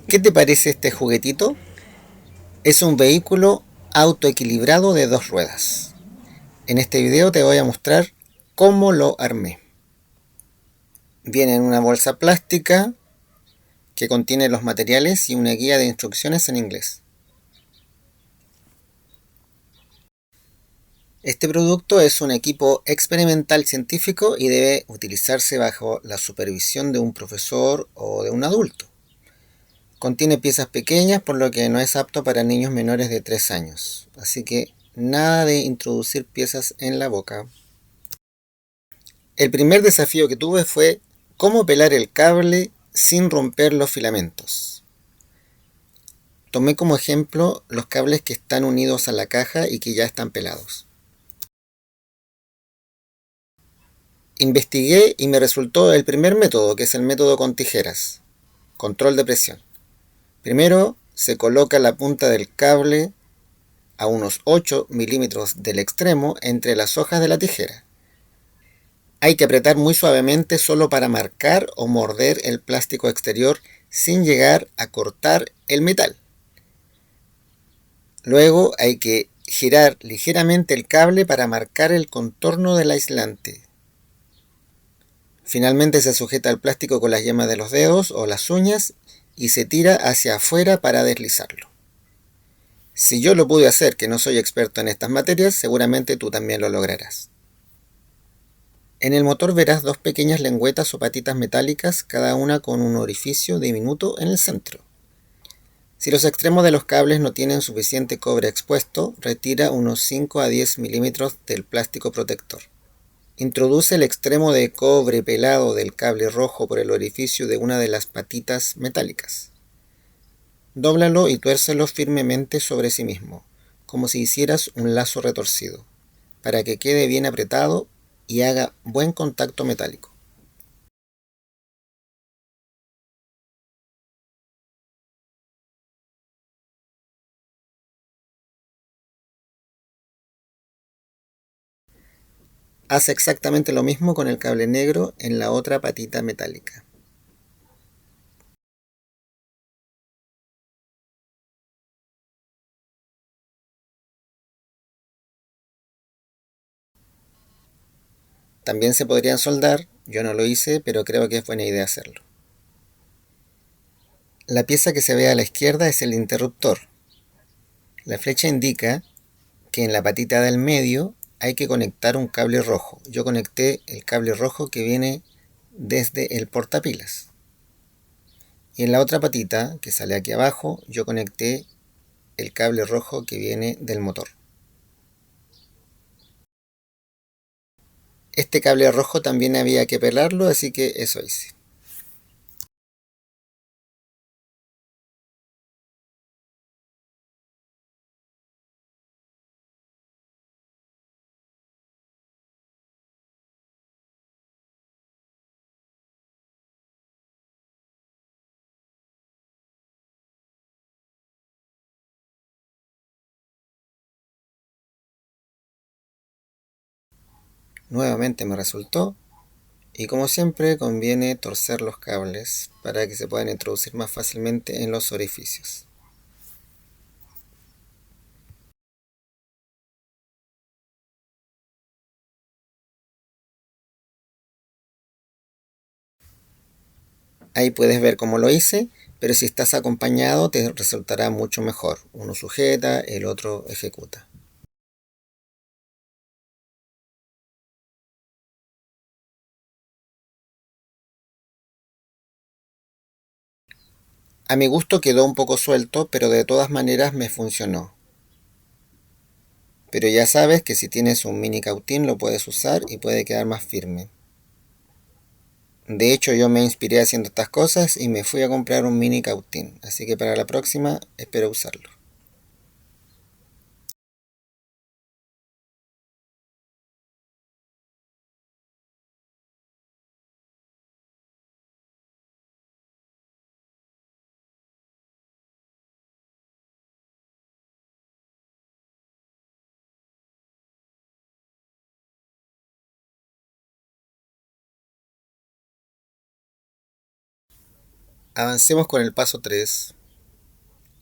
¿Qué te parece este juguetito? Es un vehículo autoequilibrado de dos ruedas. En este video te voy a mostrar cómo lo armé. Viene en una bolsa plástica que contiene los materiales y una guía de instrucciones en inglés. Este producto es un equipo experimental científico y debe utilizarse bajo la supervisión de un profesor o de un adulto. Contiene piezas pequeñas, por lo que no es apto para niños menores de 3 años. Así que nada de introducir piezas en la boca. El primer desafío que tuve fue cómo pelar el cable sin romper los filamentos. Tomé como ejemplo los cables que están unidos a la caja y que ya están pelados. Investigué y me resultó el primer método, que es el método con tijeras. Control de presión. Primero se coloca la punta del cable a unos 8 milímetros del extremo entre las hojas de la tijera. Hay que apretar muy suavemente solo para marcar o morder el plástico exterior sin llegar a cortar el metal. Luego hay que girar ligeramente el cable para marcar el contorno del aislante. Finalmente se sujeta el plástico con las yemas de los dedos o las uñas y se tira hacia afuera para deslizarlo. Si yo lo pude hacer, que no soy experto en estas materias, seguramente tú también lo lograrás. En el motor verás dos pequeñas lengüetas o patitas metálicas, cada una con un orificio diminuto en el centro. Si los extremos de los cables no tienen suficiente cobre expuesto, retira unos 5 a 10 milímetros del plástico protector. Introduce el extremo de cobre pelado del cable rojo por el orificio de una de las patitas metálicas. Dóblalo y tuércelo firmemente sobre sí mismo, como si hicieras un lazo retorcido, para que quede bien apretado y haga buen contacto metálico. Haz exactamente lo mismo con el cable negro en la otra patita metálica. También se podrían soldar, yo no lo hice, pero creo que es buena idea hacerlo. La pieza que se ve a la izquierda es el interruptor. La flecha indica que en la patita del medio hay que conectar un cable rojo. Yo conecté el cable rojo que viene desde el portapilas. Y en la otra patita, que sale aquí abajo, yo conecté el cable rojo que viene del motor. Este cable rojo también había que pelarlo, así que eso hice. Nuevamente me resultó. Y como siempre conviene torcer los cables para que se puedan introducir más fácilmente en los orificios. Ahí puedes ver cómo lo hice, pero si estás acompañado te resultará mucho mejor. Uno sujeta, el otro ejecuta. A mi gusto quedó un poco suelto, pero de todas maneras me funcionó. Pero ya sabes que si tienes un mini cautín lo puedes usar y puede quedar más firme. De hecho yo me inspiré haciendo estas cosas y me fui a comprar un mini cautín, así que para la próxima espero usarlo. Avancemos con el paso 3.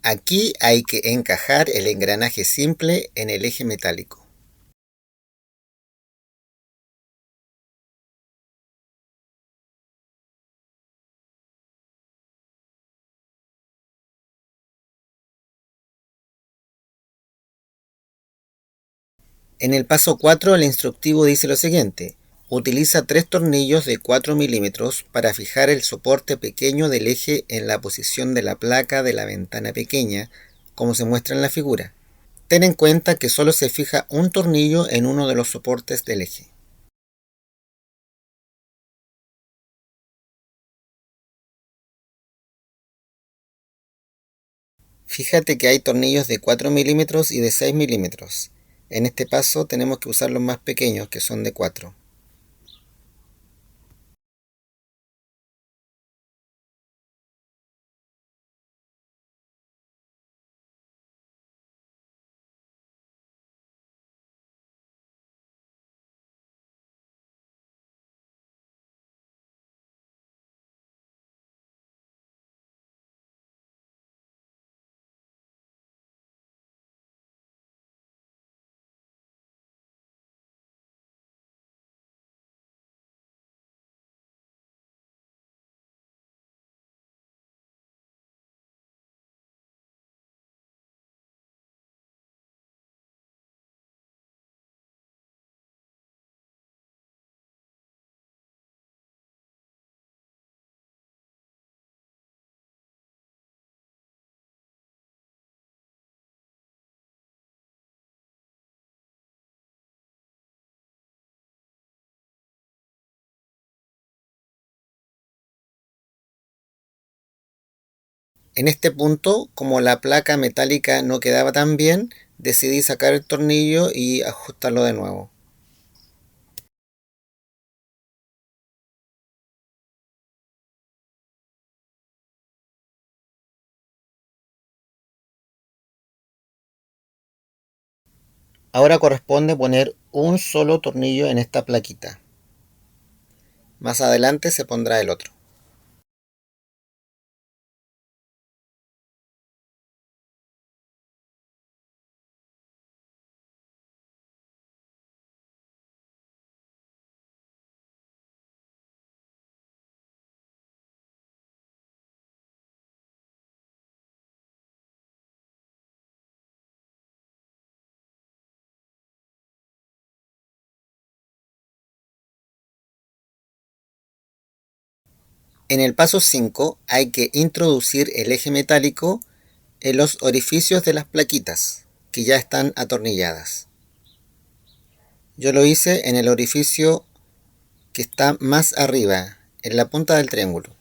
Aquí hay que encajar el engranaje simple en el eje metálico. En el paso 4 el instructivo dice lo siguiente: utiliza 3 tornillos de 4 milímetros para fijar el soporte pequeño del eje en la posición de la placa de la ventana pequeña, como se muestra en la figura. Ten en cuenta que solo se fija un tornillo en uno de los soportes del eje. Fíjate que hay tornillos de 4 milímetros y de 6 milímetros. En este paso tenemos que usar los más pequeños, que son de 4. En este punto, como la placa metálica no quedaba tan bien, decidí sacar el tornillo y ajustarlo de nuevo. Ahora corresponde poner un solo tornillo en esta plaquita. Más adelante se pondrá el otro. En el paso 5 hay que introducir el eje metálico en los orificios de las plaquitas, que ya están atornilladas. Yo lo hice en el orificio que está más arriba, en la punta del triángulo.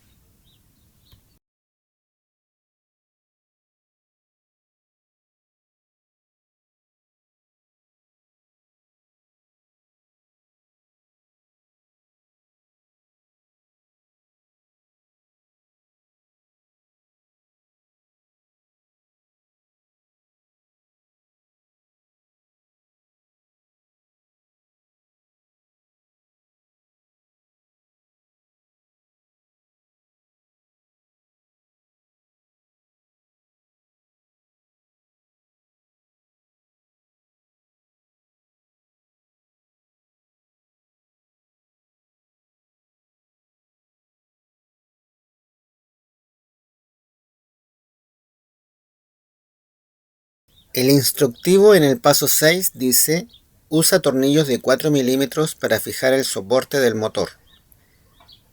El instructivo en el paso 6 dice: usa tornillos de 4 milímetros para fijar el soporte del motor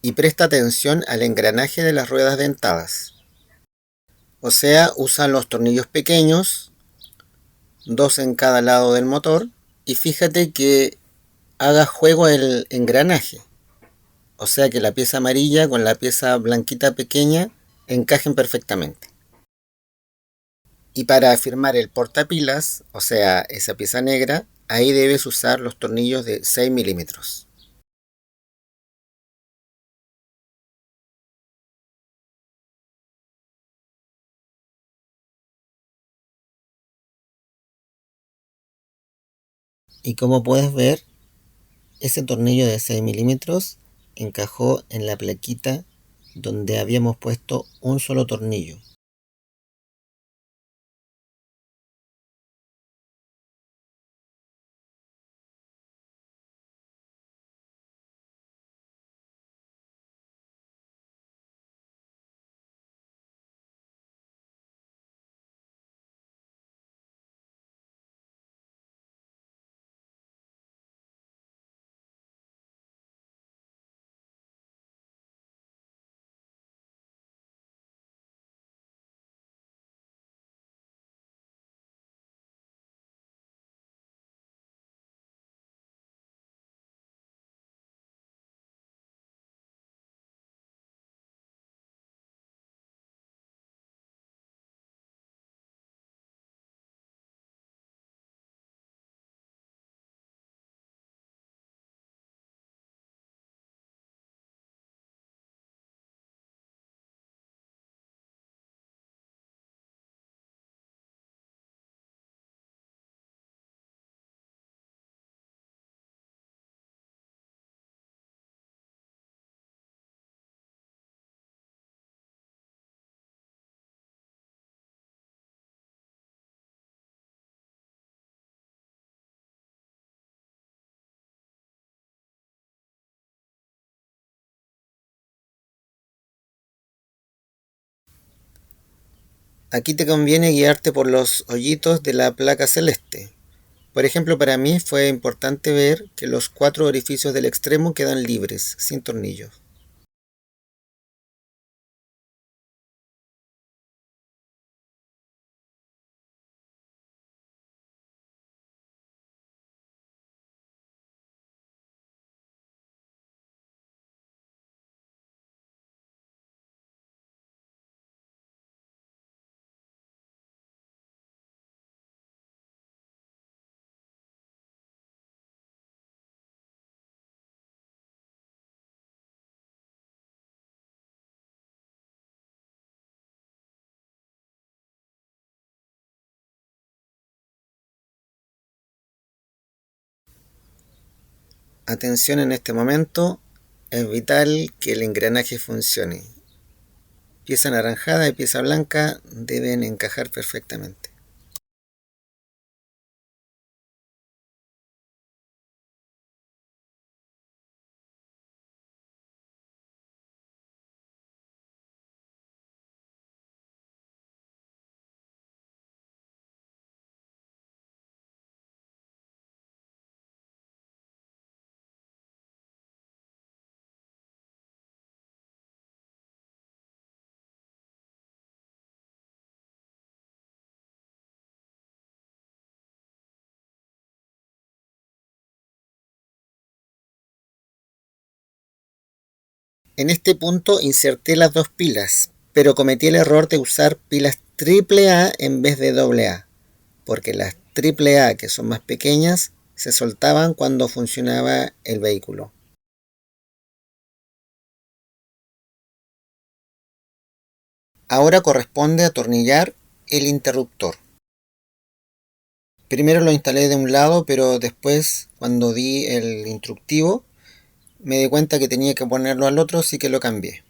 y presta atención al engranaje de las ruedas dentadas. O sea, usa los tornillos pequeños, dos en cada lado del motor, y fíjate que haga juego el engranaje. O sea, que la pieza amarilla con la pieza blanquita pequeña encajen perfectamente. Y para afirmar el portapilas, o sea, esa pieza negra, ahí debes usar los tornillos de 6 milímetros. Y como puedes ver, ese tornillo de 6 milímetros encajó en la plaquita donde habíamos puesto un solo tornillo. Aquí te conviene guiarte por los hoyitos de la placa celeste. Por ejemplo, para mí fue importante ver que los 4 orificios del extremo quedan libres, sin tornillos. Atención en este momento, es vital que el engranaje funcione. Pieza anaranjada y pieza blanca deben encajar perfectamente. En este punto inserté las dos pilas, pero cometí el error de usar pilas AAA en vez de AA, porque las AAA, que son más pequeñas, se soltaban cuando funcionaba el vehículo. Ahora corresponde atornillar el interruptor. Primero lo instalé de un lado, pero después, cuando di el instructivo, me di cuenta que tenía que ponerlo al otro, así que lo cambié.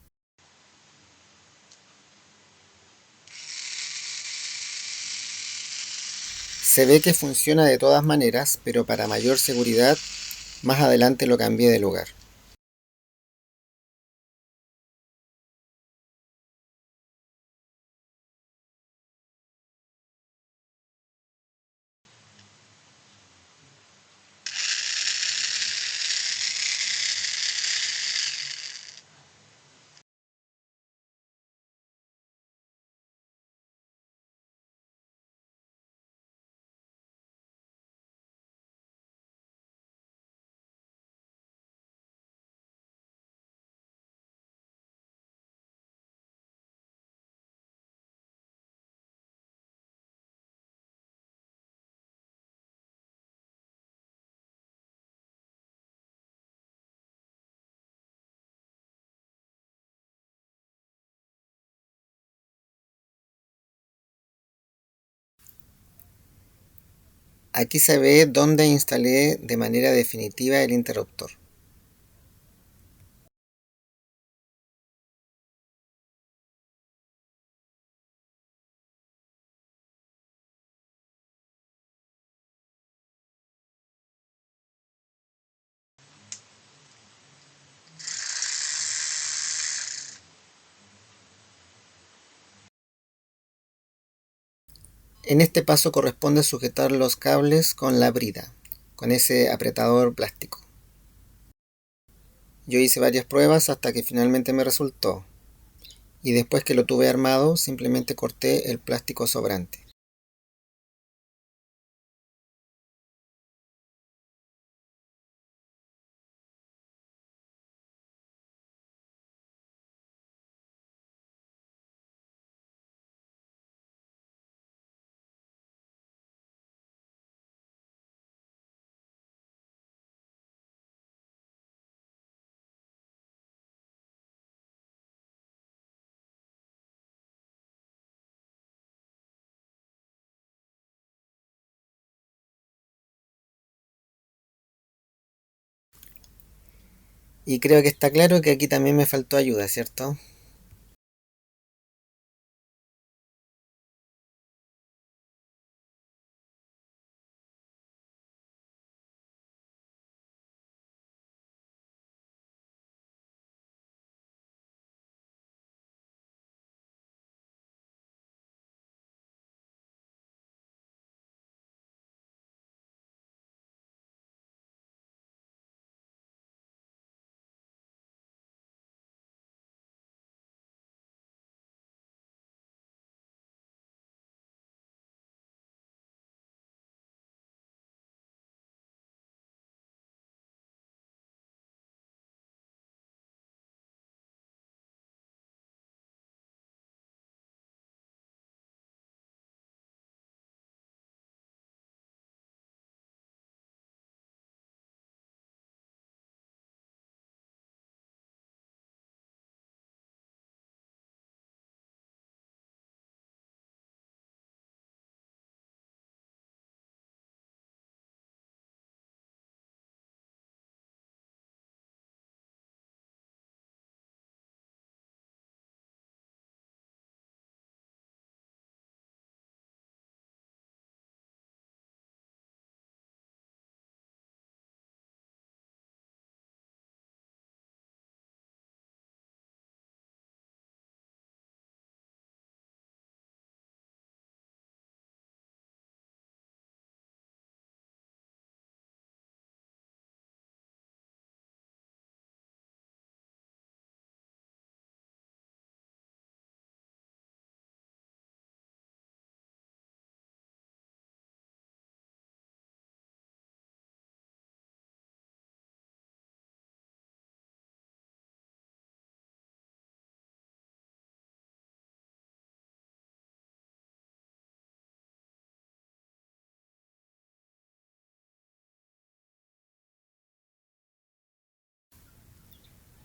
Se ve que funciona de todas maneras, pero para mayor seguridad, más adelante lo cambié de lugar. Aquí se ve dónde instalé de manera definitiva el interruptor. En este paso corresponde sujetar los cables con la brida, con ese apretador plástico. Yo hice varias pruebas hasta que finalmente me resultó, y después que lo tuve armado simplemente corté el plástico sobrante. Y creo que está claro que aquí también me faltó ayuda, ¿cierto?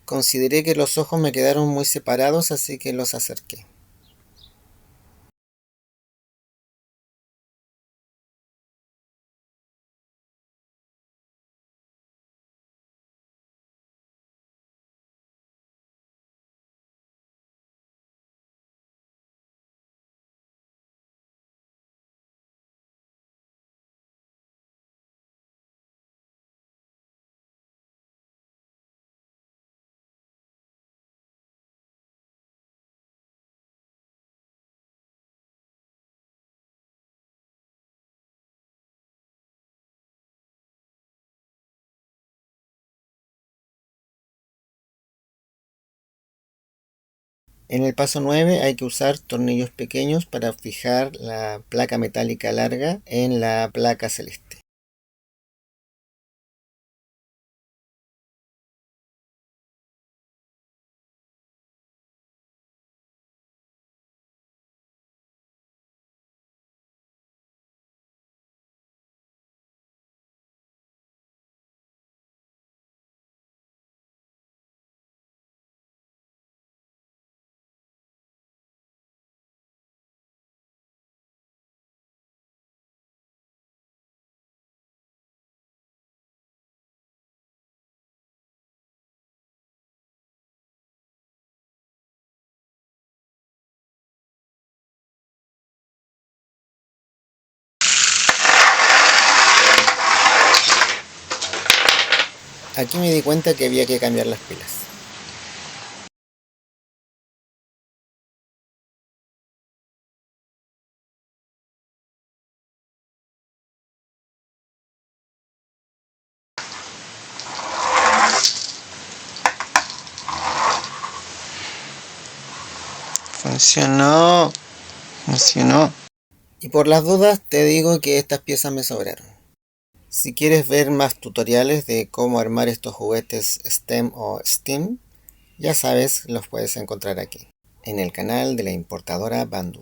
Consideré que los ojos me quedaron muy separados, así que los acerqué. En el paso 9 hay que usar tornillos pequeños para fijar la placa metálica larga en la placa celeste. Aquí me di cuenta que había que cambiar las pilas. Funcionó. Funcionó. Y por las dudas te digo que estas piezas me sobraron. Si quieres ver más tutoriales de cómo armar estos juguetes STEM o STEAM, ya sabes, los puedes encontrar aquí, en el canal de la importadora Bandu.